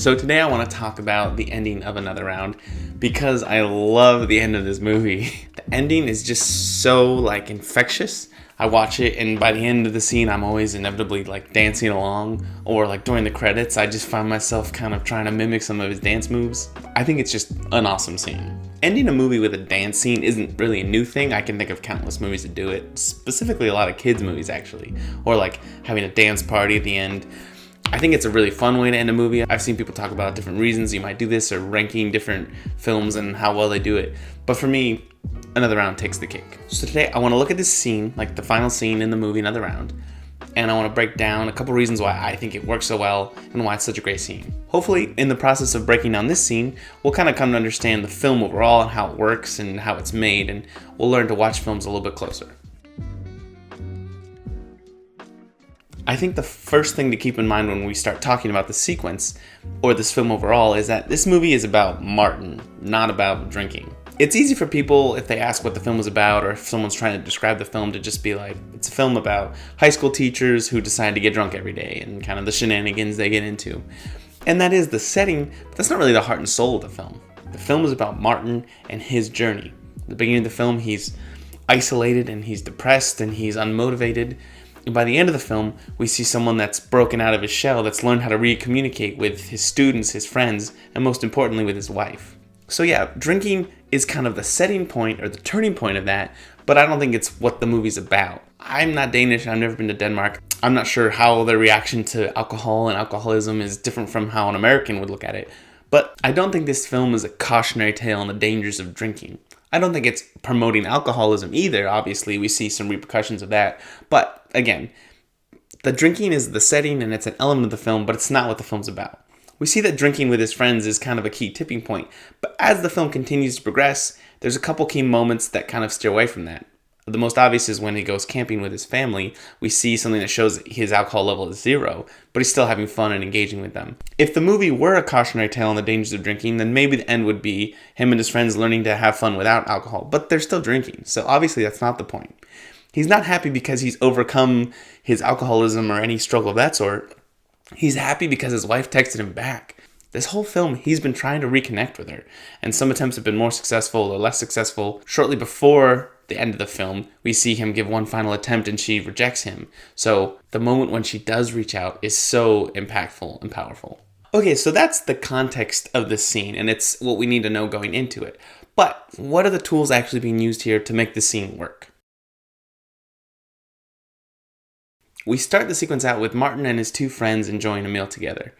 So today I want to talk about the ending of Another Round because I love the end of this movie. The ending is just so infectious. I watch it and by the end of the scene I'm always inevitably dancing along, or during the credits I just find myself kind of trying to mimic some of his dance moves. I think it's just an awesome scene. Ending a movie with a dance scene isn't really a new thing. I can think of countless movies that do it, specifically a lot of kids movies actually, or having a dance party at the end. I think it's a really fun way to end a movie. I've seen people talk about different reasons you might do this or ranking different films and how well they do it. But for me, Another Round takes the cake. So today I want to look at this scene, the final scene in the movie Another Round, and I want to break down a couple reasons why I think it works so well and why it's such a great scene. Hopefully, in the process of breaking down this scene, we'll kind of come to understand the film overall and how it works and how it's made, and we'll learn to watch films a little bit closer. I think the first thing to keep in mind when we start talking about the sequence, or this film overall, is that this movie is about Martin, not about drinking. It's easy for people, if they ask what the film is about, or if someone's trying to describe the film, to just be like, it's a film about high school teachers who decide to get drunk every day, and kind of the shenanigans they get into. And that is the setting, but that's not really the heart and soul of the film. The film is about Martin and his journey. At the beginning of the film, he's isolated, and he's depressed, and he's unmotivated. And by the end of the film, we see someone that's broken out of his shell, that's learned how to re-communicate with his students, his friends, and most importantly with his wife. So yeah, drinking is kind of the setting point or the turning point of that, but I don't think it's what the movie's about. I'm not Danish, I've never been to Denmark. I'm not sure how their reaction to alcohol and alcoholism is different from how an American would look at it, but I don't think this film is a cautionary tale on the dangers of drinking. I don't think it's promoting alcoholism either. Obviously, we see some repercussions of that. But again, the drinking is the setting and it's an element of the film, but it's not what the film's about. We see that drinking with his friends is kind of a key tipping point. But as the film continues to progress, there's a couple key moments that kind of steer away from that. The most obvious is when he goes camping with his family. We see something that shows that his alcohol level is 0, but he's still having fun and engaging with them. If the movie were a cautionary tale on the dangers of drinking, then maybe the end would be him and his friends learning to have fun without alcohol, but they're still drinking, so obviously that's not the point. He's not happy because he's overcome his alcoholism or any struggle of that sort. He's happy because his wife texted him back. This whole film, he's been trying to reconnect with her, and some attempts have been more successful or less successful. Shortly before the end of the film, we see him give one final attempt and she rejects him. So the moment when she does reach out is so impactful and powerful. Okay, so that's the context of this scene, and it's what we need to know going into it. But what are the tools actually being used here to make this scene work? We start the sequence out with Martin and his two friends enjoying a meal together.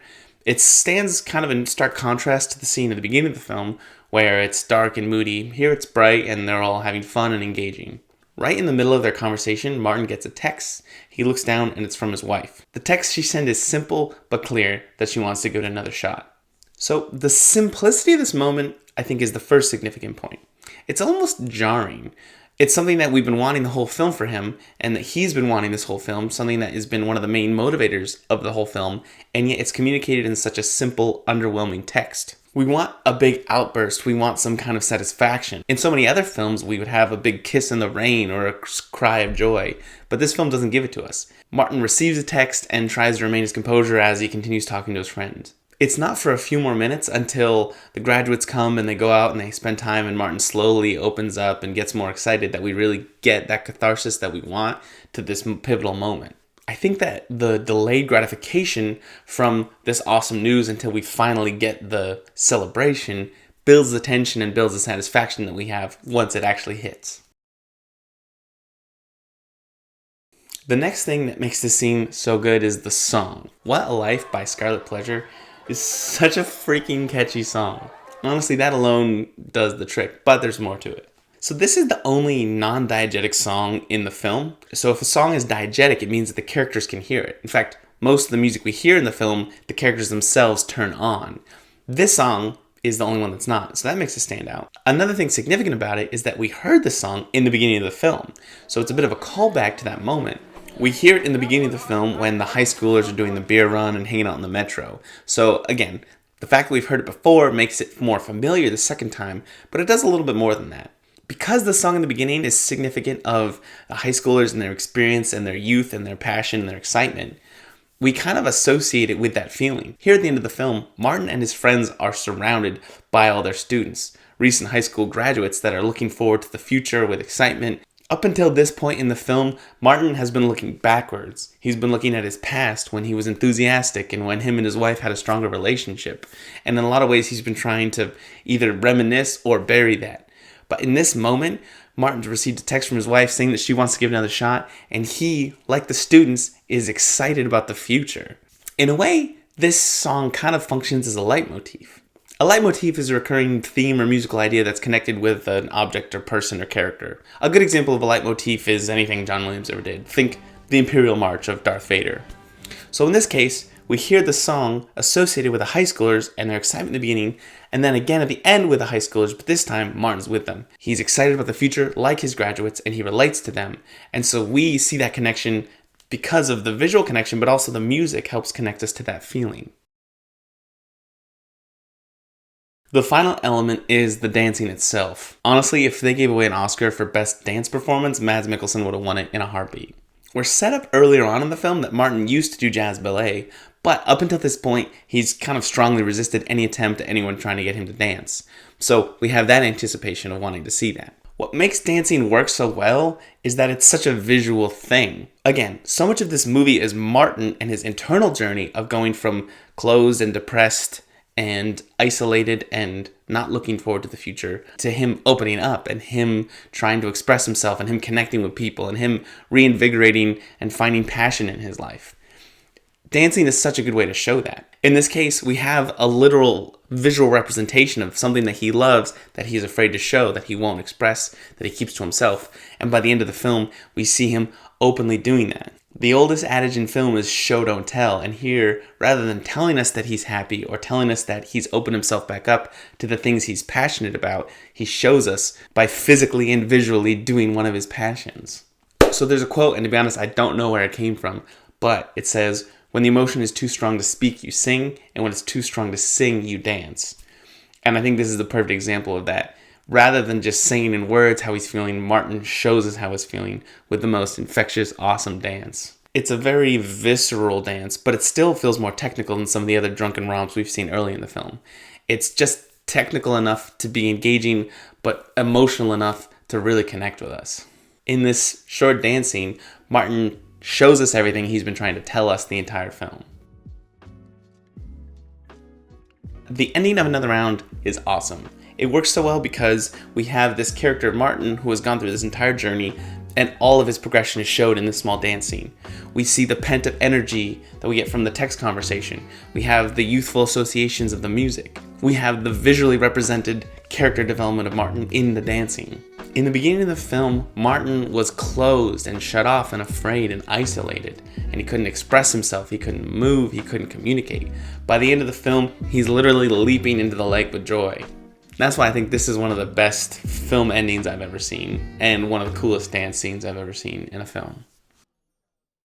It stands kind of in stark contrast to the scene at the beginning of the film, where it's dark and moody. Here it's bright and they're all having fun and engaging. Right in the middle of their conversation, Martin gets a text. He looks down and it's from his wife. The text she sent is simple but clear, that she wants to go to another shot. So the simplicity of this moment, I think, is the first significant point. It's almost jarring. It's something that we've been wanting the whole film for him, and that he's been wanting this whole film, something that has been one of the main motivators of the whole film, and yet it's communicated in such a simple, underwhelming text. We want a big outburst, we want some kind of satisfaction. In so many other films, we would have a big kiss in the rain or a cry of joy, but this film doesn't give it to us. Martin receives a text and tries to remain his composure as he continues talking to his friends. It's not for a few more minutes until the graduates come and they go out and they spend time and Martin slowly opens up and gets more excited that we really get that catharsis that we want to this pivotal moment. I think that the delayed gratification from this awesome news until we finally get the celebration builds the tension and builds the satisfaction that we have once it actually hits. The next thing that makes this scene so good is the song. What a Life by Scarlet Pleasure is such a freaking catchy song. Honestly, that alone does the trick, but there's more to it. So this is the only non-diegetic song in the film. So if a song is diegetic, it means that the characters can hear it. In fact, most of the music we hear in the film, the characters themselves turn on. This song is the only one that's not, so that makes it stand out. Another thing significant about it is that we heard the song in the beginning of the film. So it's a bit of a callback to that moment. We hear it in the beginning of the film when the high schoolers are doing the beer run and hanging out in the metro. So again, the fact that we've heard it before makes it more familiar the second time, but it does a little bit more than that. Because the song in the beginning is significant of the high schoolers and their experience and their youth and their passion and their excitement, we kind of associate it with that feeling. Here at the end of the film, Martin and his friends are surrounded by all their students, recent high school graduates that are looking forward to the future with excitement. Up until this point in the film, Martin has been looking backwards. He's been looking at his past when he was enthusiastic and when him and his wife had a stronger relationship. And in a lot of ways, he's been trying to either reminisce or bury that. But in this moment, Martin's received a text from his wife saying that she wants to give another shot, and he, like the students, is excited about the future. In a way, this song kind of functions as a leitmotif. A leitmotif is a recurring theme or musical idea that's connected with an object or person or character. A good example of a leitmotif is anything John Williams ever did. Think the Imperial March of Darth Vader. So in this case, we hear the song associated with the high schoolers and their excitement at the beginning, and then again at the end with the high schoolers, but this time Martin's with them. He's excited about the future like his graduates, and he relates to them. And so we see that connection because of the visual connection, but also the music helps connect us to that feeling. The final element is the dancing itself. Honestly, if they gave away an Oscar for Best Dance Performance, Mads Mikkelsen would have won it in a heartbeat. We're set up earlier on in the film that Martin used to do jazz ballet, but up until this point, he's kind of strongly resisted any attempt at anyone trying to get him to dance. So we have that anticipation of wanting to see that. What makes dancing work so well is that it's such a visual thing. Again, so much of this movie is Martin and his internal journey of going from closed and depressed and isolated and not looking forward to the future, to him opening up and him trying to express himself and him connecting with people and him reinvigorating and finding passion in his life. Dancing is such a good way to show that. In this case, we have a literal visual representation of something that he loves, that he's afraid to show, that he won't express, that he keeps to himself. And by the end of the film, we see him openly doing that. The oldest adage in film is show don't tell, and here, rather than telling us that he's happy or telling us that he's opened himself back up to the things he's passionate about, he shows us by physically and visually doing one of his passions. So there's a quote, and to be honest, I don't know where it came from, but it says, "When the emotion is too strong to speak, you sing, and when it's too strong to sing, you dance." And I think this is the perfect example of that. Rather than just saying in words how he's feeling, Martin shows us how he's feeling with the most infectious, awesome dance. It's a very visceral dance, but it still feels more technical than some of the other drunken romps we've seen early in the film. It's just technical enough to be engaging, but emotional enough to really connect with us. In this short dance scene, Martin shows us everything he's been trying to tell us the entire film. The ending of Another Round is awesome. It works so well because we have this character, Martin, who has gone through this entire journey, and all of his progression is showed in this small dance scene. We see the pent-up energy that we get from the text conversation. We have the youthful associations of the music. We have the visually represented character development of Martin in the dancing. In the beginning of the film, Martin was closed and shut off and afraid and isolated, and he couldn't express himself, he couldn't move, he couldn't communicate. By the end of the film, he's literally leaping into the lake with joy. That's why I think this is one of the best film endings I've ever seen, and one of the coolest dance scenes I've ever seen in a film.